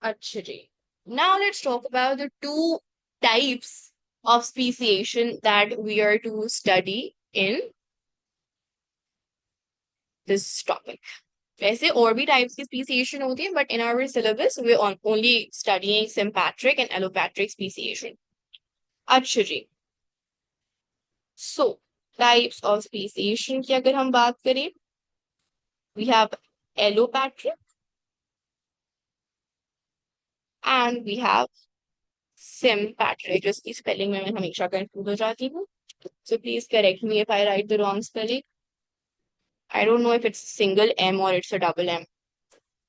अच्छा जी. Now let's talk about the two types of speciation that we are to study in this topic. वैसे और भी types की speciation होती है, but in our syllabus we only studying sympatric and allopatric speciation. अच्छा जी. So types of speciation की अगर हम बात करें, we have allopatric and we have sympatric, जिसकी स्पेलिंग में मैं हमेशा कंफ्यूज हो जाती हूँ. So please correct me if I write the wrong spelling. I don't know if it's a single M or it's a double M.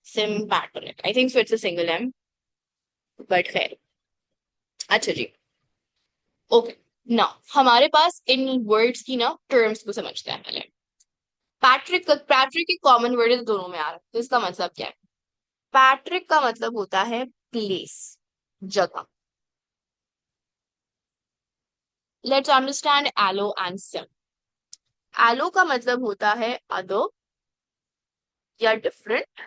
Sympatric. I think so it's a single M. But खैर. अच्छा जी. Okay. Now हमारे पास इन words की ना terms को समझते हैं पहले. Patrick की कॉमन वर्ड दोनों में आ रहा है, तो इसका मतलब क्या है? पैट्रिक का मतलब होता है प्लेस, जगह. Let's understand allo and sym. Allo का मतलब होता है अदर या डिफरेंट.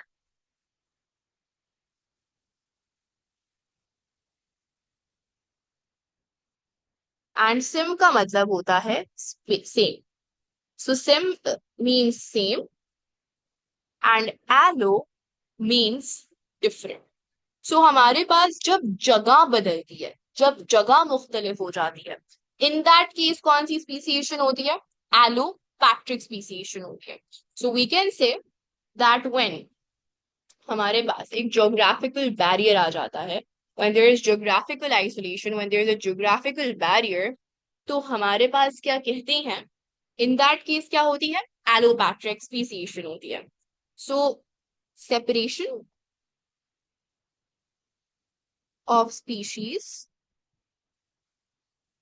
एंड सिम का मतलब होता है same. So sim means same and allo means different. So हमारे पास जब जगह बदलती है, जब जगह मुख्तलिफ हो जाती है, in that case कौन सी स्पीसीएशन होती है? Allopatриc स्पीसीएशन होती है. So we can say that when हमारे पास एक geographical barrier आ जाता है, when there is geographical isolation, when there is a geographical barrier, तो हमारे पास क्या कहते हैं? In that case क्या होती है? Allopatриc speciation होती है. So separation of species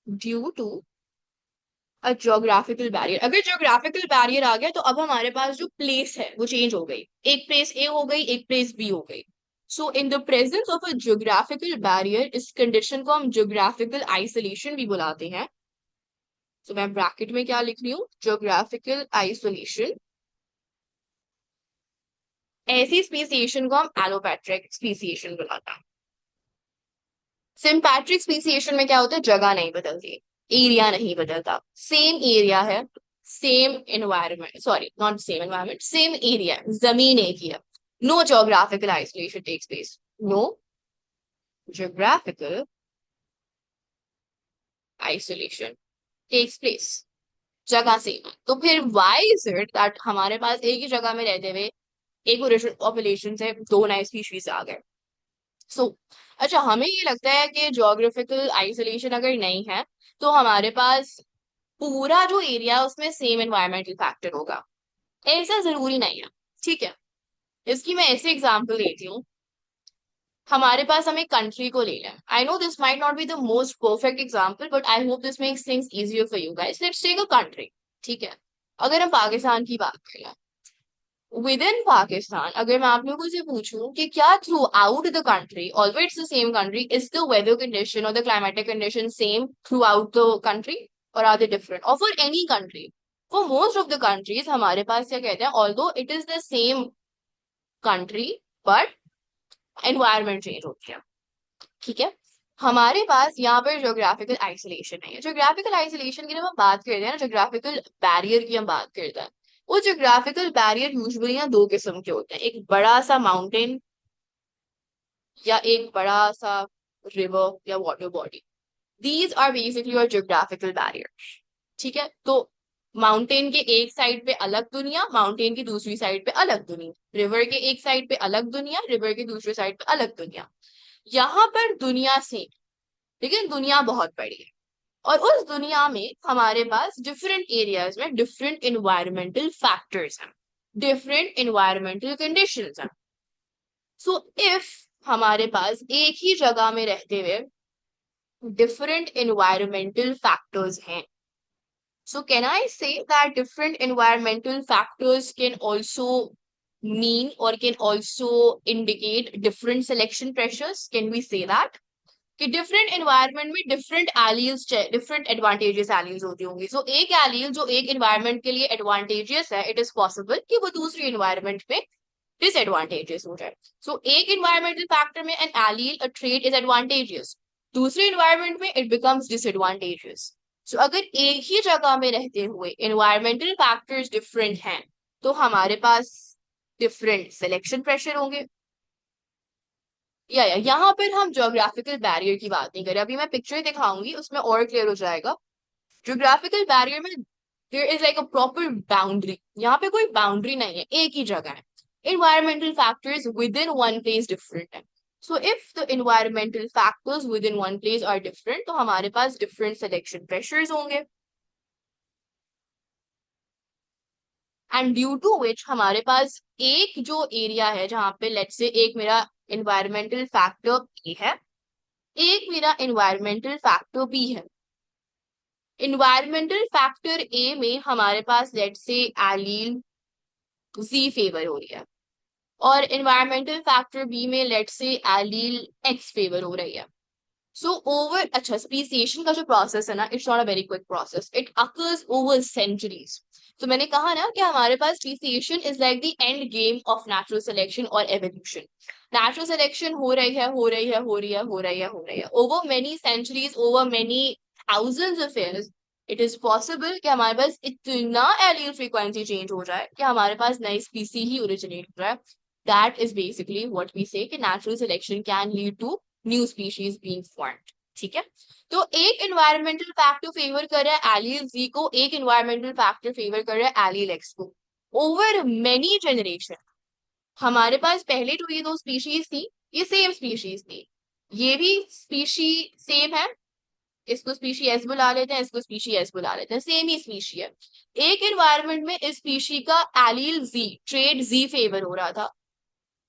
due to a geographical barrier. अगर geographical barrier आ गया तो अब हमारे पास जो place है वो change हो गई. एक place A हो गई, एक place B हो गई. So in the presence of a geographical barrier, इस condition को हम geographical isolation भी बुलाते हैं. So मैं bracket में क्या लिख रही हूँ? Geographical isolation. ऐसी स्पीसीएशन को हम एलोपैट्रिक स्पीसीएशन बुलाते हैं. सिम्पैट्रिक स्पीसीएशन में क्या होता है? जगह नहीं बदलती, एरिया नहीं बदलता, सेम एरिया है, same environment, sorry not same environment, same area, जमीन एक ही है. No geographical isolation takes place. No geographical isolation takes place. जगह सेम है. तो फिर व्हाई इज इट दैट हमारे पास एक ही जगह में रहते हुए एक ओरिजिनल पॉपुलेशन से दो नए स्पीशीज आ गए? सो अच्छा, हमें ये लगता है कि ज्योग्राफिकल आइसोलेशन अगर नहीं है तो हमारे पास पूरा जो एरिया है उसमें सेम एनवायरमेंटल फैक्टर होगा. ऐसा जरूरी नहीं है. ठीक है. इसकी मैं ऐसे एग्जांपल देती हूँ. हमारे पास हम एक कंट्री को ले लें. I know this might not be the most perfect example, but I hope this makes things easier for you guys. Let's take a country. ठीक है. अगर हम पाकिस्तान की बात करें, विद इन पाकिस्तान अगर मैं आप लोगों से पूछूं कि क्या throughout the country, although it's the same country, is the weather condition और the climatic condition same throughout the country, और आर दे डिफरेंट? और for any country, for most of the countries हमारे पास क्या कहते हैं, although it is the same country but environment change होती है. ठीक है. हमारे पास यहाँ पर ज्योग्राफिकल आइसोलेशन है. ज्योग्राफिकल आइसोलेशन की जब हम बात करते हैं ना, ज्योग्राफिकल बैरियर की हम बात करते हैं, वो ज्योग्राफिकल बैरियर यूजुअली ना दो किस्म के होते हैं. एक बड़ा सा माउंटेन या एक बड़ा सा रिवर या water body. These are basically your geographical barrier. ठीक है. तो माउंटेन के एक साइड पे अलग दुनिया, माउंटेन की दूसरी साइड पे अलग दुनिया, रिवर के एक साइड पे अलग दुनिया, रिवर के दूसरी साइड पे अलग दुनिया. यहाँ पर दुनिया से, लेकिन दुनिया बहुत बड़ी है, और उस दुनिया में हमारे पास डिफरेंट एरियाज में डिफरेंट इन्वायरमेंटल फैक्टर्स हैं, डिफरेंट इन्वायरमेंटल कंडीशंस हैं. सो इफ हमारे पास एक ही जगह में रहते हुए डिफरेंट इन्वायरमेंटल फैक्टर्स हैं, so can I say that different environmental factors can also mean or can also indicate different selection pressures? Can we say that कि डिफरेंट एनवायरनमेंट में different alleles, different advantages alleles होती होंगी. सो एक एलियल जो एक environment के लिए एडवांटेजियस है, इट इज पॉसिबल कि वो दूसरी एनवायरनमेंट में डिसएडवांटेजेस हो जाए। सो एक इन्वायरमेंटल फैक्टर में an allele a trait is advantageous, दूसरे इन्वायरमेंट में इट बिकम्स डिसएडवांटेजियस। सो अगर एक ही जगह में रहते हुए इन्वायरमेंटल फैक्टर्स डिफरेंट हैं तो हमारे पास डिफरेंट सिलेक्शन प्रेशर होंगे। या यहाँ पर हम ज्योग्राफिकल बैरियर की बात नहीं करें, अभी मैं पिक्चर दिखाऊंगी उसमें और क्लियर हो जाएगा। ज्योग्राफिकल बैरियर में there is like a proper boundary, यहाँ पे कोई बाउंड्री नहीं है, एक ही जगह है। environmental factors within one place different है। So if the environmental factors within one place are different तो हमारे पास different selection pressures होंगे, and due to which हमारे पास एक जो एरिया है जहां पे लेट्स से एक मेरा environmental factor A है, एक मेरा environmental factor B है। environmental factor A में हमारे पास let's say allele Z favour हो रही है, और environmental factor B में let's say allele X favour हो रही है। सो ओवर, अच्छा स्पीसिएशन का जो प्रोसेस है ना, it's not a very quick process, it occurs over centuries. तो मैंने कहा ना कि हमारे पास speciation is like the end game of natural selection और एवोल्यूशन। नेचुरल सिलेक्शन हो रही है, हो रही है, हो रही है, हो रही है, हो रही है over many centuries, over many thousands of years. It is possible कि हमारे पास इतना एलियल फ्रीक्वेंसी चेंज हो जाए कि हमारे पास नई स्पीसी ही ओरिजिनेट हो जाए। That is basically what we say कि natural selection can lead to new species being formed. ठीक है, तो एक एनवायरमेंटल फैक्टर फेवर कर रहा है एलील जी को, एक एनवायरमेंटल फैक्टर फेवर कर रहा है एलील एक्स को। ओवर मेनी जनरेशन हमारे पास पहले जो ये दो स्पीशीज थी ये सेम स्पीशीज थी, ये भी स्पीशी सेम है, इसको स्पीशी एस बुला लेते हैं, इसको स्पीशी एस बुला लेते हैं, सेम ही स्पीशी है। एक एनवायरमेंट में इस स्पीशी का एलील जी ट्रेड जी फेवर हो रहा था,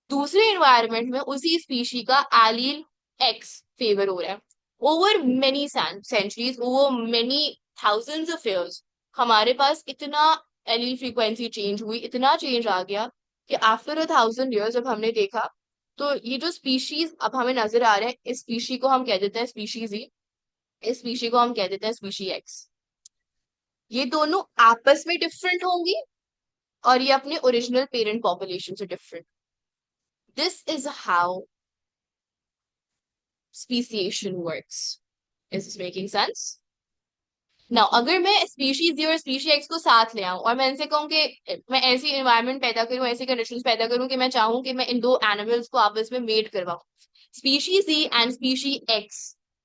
दूसरे एनवायरमेंट में उसी स्पीशी का एलील एक्स फेवर हो रहा है। Over many centuries, over many thousands of years हमारे पास इतना एलील फ्रीक्वेंसी चेंज हुई, इतना चेंज आ गया कि आफ्टर 1,000 ईयर्स जब हमने देखा तो ये जो स्पीशीज अब हमें नजर आ रहा है, इस स्पीशी को हम कह देते हैं स्पीशीज ही, इस स्पीशी को हम कह देते हैं स्पीशी एक्स। ये दोनों आपस में डिफरेंट होंगी और ये अपने ओरिजिनल पेरेंट पॉपुलेशन से different. This is how speciation works. Is this making sense? Now, अगर मैं स्पीशीज जी और स्पीशी एक्स को साथ ले आऊं और मैं इनसे कहूं कि मैं ऐसी एनवायरनमेंट पैदा करूं, ऐसी कंडीशंस पैदा करूं कि मैं चाहूं कि मैं इन दो एनिमल्स को आपस में मेट करवाऊं, species G and species X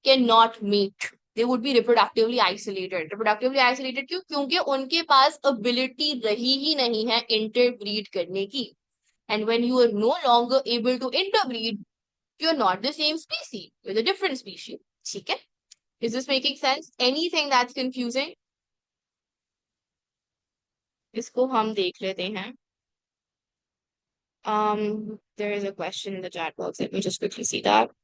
can not meet, they would be reproductively isolated. Reproductively isolated क्यों? क्योंकि उनके पास एबिलिटी रही ही नहीं है इंटरब्रीड करने की, and when you are no longer able to interbreed you're not the same species, you're a different species. ठीक है, is this making sense? Anything that's confusing? इसको हम देख लेते हैं। There is a question in the chat box, let me just quickly see that.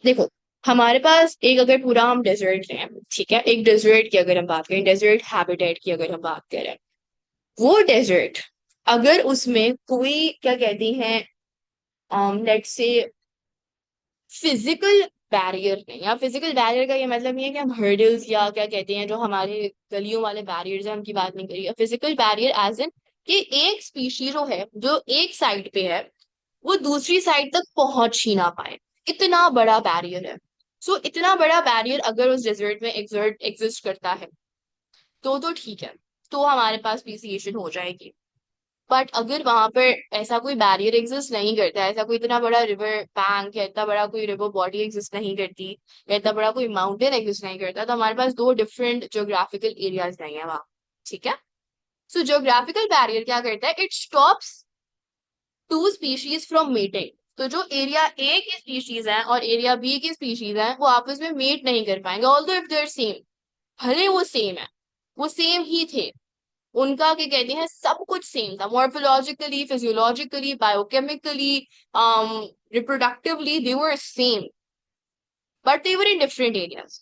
देखो, हमारे पास एक अगर पूरा हम डेजर्ट लें, ठीक है, एक डेजर्ट की अगर हम बात करें, डेजर्ट हैबिटेट की अगर हम बात करें, वो डेजर्ट अगर उसमें कोई क्या कहती हैं लेट्स से फिजिकल बैरियर नहीं, या फिजिकल बैरियर का ये मतलब नहीं है कि हम हर्डल्स या क्या कहते हैं जो हमारे गलियों वाले बैरियर्स हैं उनकी बात नहीं करिए, फिजिकल बैरियर एज इन कि एक स्पीशी जो है जो एक साइड पे है वो दूसरी साइड तक पहुंच ही ना पाए, इतना बड़ा बैरियर है। सो इतना बड़ा बैरियर अगर उस डेजर्ट में एग्जिस्ट करता है तो ठीक है, तो हमारे पास स्पीसीएशन हो जाएगी। बट अगर वहां पर ऐसा कोई बैरियर एग्जिस्ट नहीं करता, ऐसा कोई इतना बड़ा रिवर बैंक या इतना बड़ा कोई रिवर बॉडी एग्जिस्ट नहीं करती, या इतना बड़ा कोई माउंटेन एग्जिस्ट नहीं करता, तो हमारे पास दो डिफरेंट ज्योग्राफिकल एरियाज नहीं है वहां। ठीक है, सो ज्योग्राफिकल बैरियर क्या करता है, it stops two species from meeting. तो जो एरिया ए की स्पीशीज है और एरिया बी की स्पीशीज है वो आपस में मीट नहीं कर पाएंगे, ऑल्दो इफ देयर सेम, भले वो सेम है, वो सेम ही थे, उनका क्या कहते हैं सब कुछ सेम था, morphologically, physiologically, biochemically, reproductively they were same, but they were in different areas.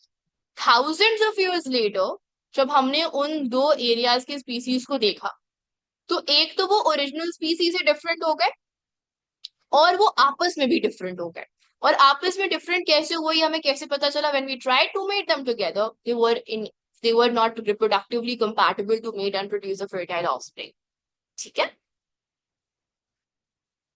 Thousands of years later जब हमने उन दो एरियाज के स्पीसीज को देखा तो एक तो वो ओरिजिनल स्पीसीज से डिफरेंट हो गए और वो आपस में भी डिफरेंट हो गए। और आपस में डिफरेंट कैसे हुए ये हमें कैसे पता चला? When we tried to mate them together they were not reproductively compatible to mate and produce a fertile offspring. ठीक है,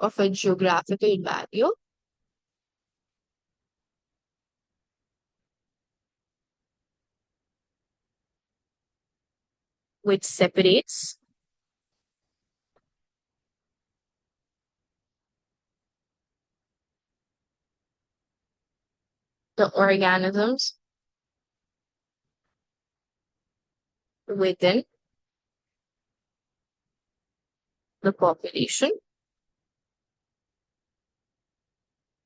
of a geographical barrier which separates the organisms within the population,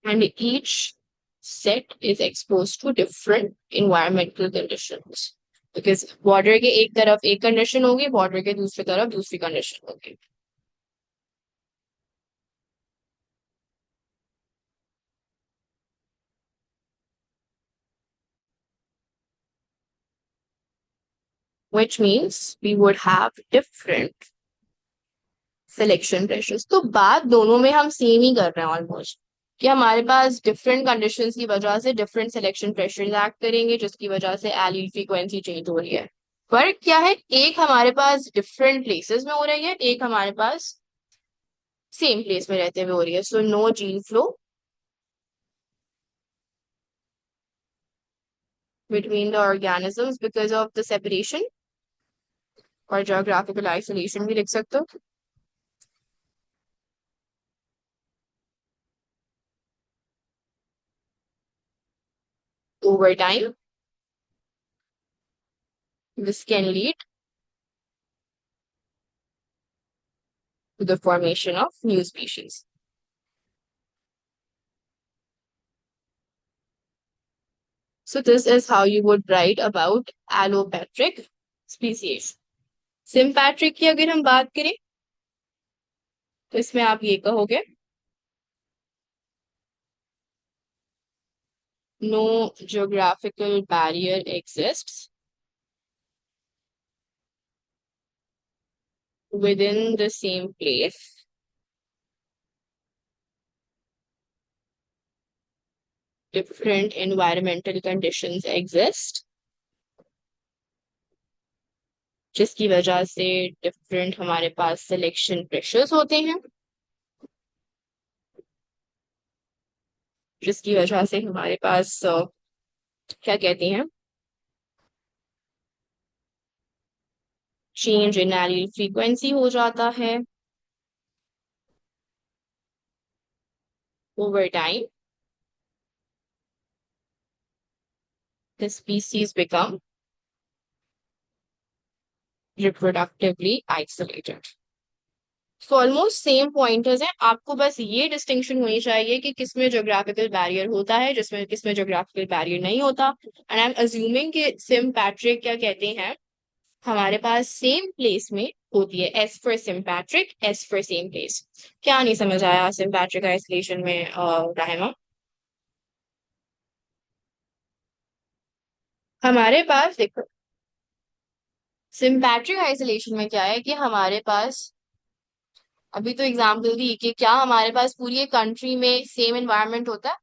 and each set is exposed to different environmental conditions. Because border के एक तरफ एक condition होगी, border के दूसरी तरफ दूसरी कंडीशन होगी. Which means we would have different selection pressures. तो बात दोनों में हम सेम ही कर रहे हैं ऑलमोस्ट, कि हमारे पास डिफरेंट कंडीशंस की वजह से डिफरेंट सिलेक्शन प्रेशर एक्ट करेंगे, जिसकी वजह से एलील फ्रीक्वेंसी चेंज हो रही है. फर्क क्या है, एक हमारे पास डिफरेंट प्लेसेस में हो रही है, एक हमारे पास सेम प्लेस में रहते हुए हो रही है. So no gene flow between the organisms because of the separation, और जोग्राफिकल आइसोलेशन भी लिख सकते हो. Over time, this can lead to the formation of new species. So this is how you would write about allopatric species. Sympatric की अगर हम बात करें तो इसमें आप ये कहोगे, no geographical barrier exists within the same place. Different environmental conditions exist, जिसकी वजह से डिफरेंट हमारे पास सिलेक्शन प्रेशर्स होते हैं, जिसकी वजह से हमारे पास क्या कहते हैं, चेंज इन एलील फ्रीक्वेंसी हो जाता है. Over time the species become reproductively isolated. So almost same pointers हैं, आपको बस ये डिस्टिंक्शन होनी चाहिए कि किसमें ज्योग्राफिकल बैरियर होता है, जिसमें किसमें ज्योग्राफिकल बैरियर नहीं होता. एंड आई एम अज्यूमिंग कि सिम्पैट्रिक क्या कहते हैं, हमारे पास सेम प्लेस में होती है. S for sympatric, S for same place. क्या नहीं समझ आया सिम्पैट्रिक आइसोलेशन में रहमा? हमारे पास देखो, सिम्पैट्रिक आइसोलेशन में क्या है कि हमारे पास अभी तो एग्जाम्पल दी कि क्या हमारे पास पूरी एक कंट्री में सेम एनवायरनमेंट होता है.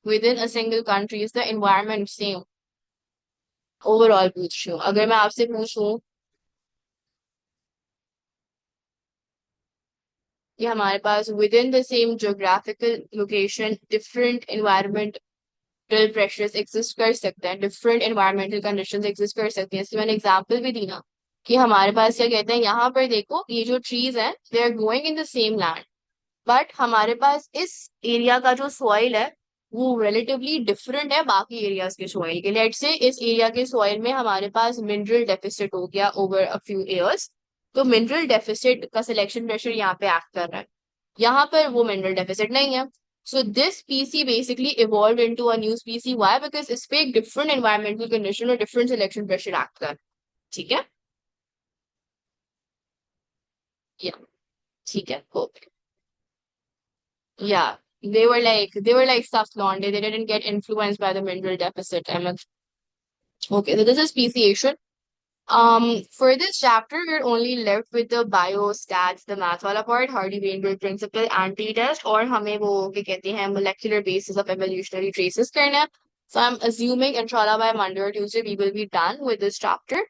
Within a single country is the environment same. Overall पूछ रही हूँ, अगर मैं आपसे पूछूं कि हमारे पास within the same geographical location different environmental pressures exist कर सकते हैं, डिफरेंट एनवायरमेंटल कंडीशंस एग्जिस्ट कर सकती हैं. इसलिए मैंने एग्जाम्पल भी दी ना कि हमारे पास क्या कहते हैं, यहाँ पर देखो ये जो ट्रीज हैं they are growing in the same land, but हमारे पास इस एरिया का जो सॉइल है वो रिलेटिवली डिफरेंट है बाकी एरियाज के सॉइल के. लेट्स से इस एरिया के सॉइल में हमारे पास मिनरल डेफिसिट हो गया ओवर अ फ्यू इयर्स, तो मिनरल डेफिसिट का सिलेक्शन प्रेशर यहाँ पे एक्ट कर रहा है. यहाँ पर वो मिनरल डेफिसिट नहीं है. So this स्पीसी basically evolve into a new स्पीसी. Why? Because इस पे एक डिफरेंट एनवायरमेंटल कंडीशन और डिफरेंट सिलेक्शन प्रेशर एक्ट कर. ठीक है, या ठीक है, okay. Yeah, they were like Safflon. They didn't get influenced by the mineral deficit. Okay, so this is speciation. For this chapter, we're only left with the biostats, the math वाला part, Hardy-Weinberg principle, anti-test, और हमें वो क्या कहते हैं molecular basis of evolutionary traces करना है. So I'm assuming, inshallah, by Monday or Tuesday, we will be done with this chapter.